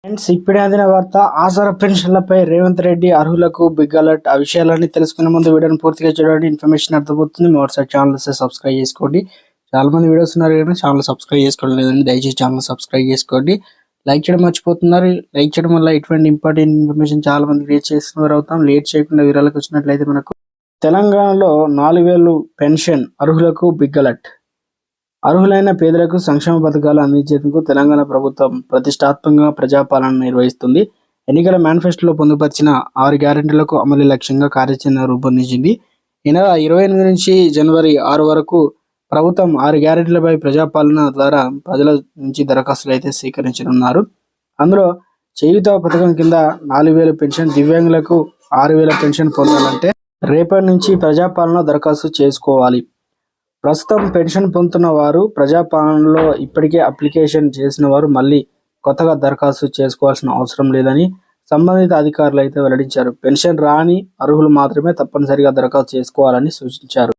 Friends, ఇప్పుడే అందిన వార్త. ఆసరా పెన్షన్లపై రేవంత్ రెడ్డి అర్హులకు బిగ్ అలర్ట్. ఆ విషయాలన్నీ తెలుసుకునే ముందు వీడియోని పూర్తిగా చూడండి, ఇన్ఫర్మేషన్ అర్థమవుతుంది. మరోసారి ఛానల్ సబ్స్క్రైబ్ చేసుకోండి. చాలా మంది వీడియోస్ ఉన్నారు కానీ ఛానల్ సబ్స్క్రైబ్ చేసుకోవడం లేదండి. దయచేసి ఛానల్ సబ్స్క్రైబ్ చేసుకోండి. లైక్ చేయడం మర్చిపోతున్నారు. లైక్ చేయడం వల్ల ఇటువంటి ఇంపార్టెంట్ ఇన్ఫర్మేషన్ చాలా మంది రీచ్ చేస్తున్నారు అవుతాం. లేట్ చేయకుండా వివరాలకు వచ్చినట్లయితే మనకు తెలంగాణలో 4000 పెన్షన్ అర్హులకు బిగ్ అలర్ట్. అర్హులైన పేదలకు సంక్షేమ పథకాలు అందించేందుకు తెలంగాణ ప్రభుత్వం ప్రతిష్టాత్మకంగా ప్రజాపాలన నిర్వహిస్తుంది. ఎన్నికల మేనిఫెస్టోలో పొందుపరిచిన 6 గ్యారెంటీలకు అమలు లక్ష్యంగా కార్యాచరణ రూపొందించింది. ఈ నెల 28 నుంచి జనవరి 6 వరకు ప్రభుత్వం 6 గ్యారెంటీలపై ప్రజాపాలన ద్వారా ప్రజల నుంచి దరఖాస్తులు అయితే స్వీకరించనున్నారు. అందులో చేయూత పథకం కింద 4000 పెన్షన్, దివ్యాంగులకు 6000 పెన్షన్ పొందాలంటే రేపటి నుంచి ప్రజాపాలన దరఖాస్తు చేసుకోవాలి. ప్రస్తుతం పెన్షన్ పొందుతున్న వారు ప్రజాపాలనలో ఇప్పటికే అప్లికేషన్ చేసిన వారు మళ్ళీ కొత్తగా దరఖాస్తు చేసుకోవాల్సిన అవసరం లేదని సంబంధిత అధికారులు అయితే వెల్లడించారు. పెన్షన్ రాని అర్హులు మాత్రమే తప్పనిసరిగా దరఖాస్తు చేసుకోవాలని సూచించారు.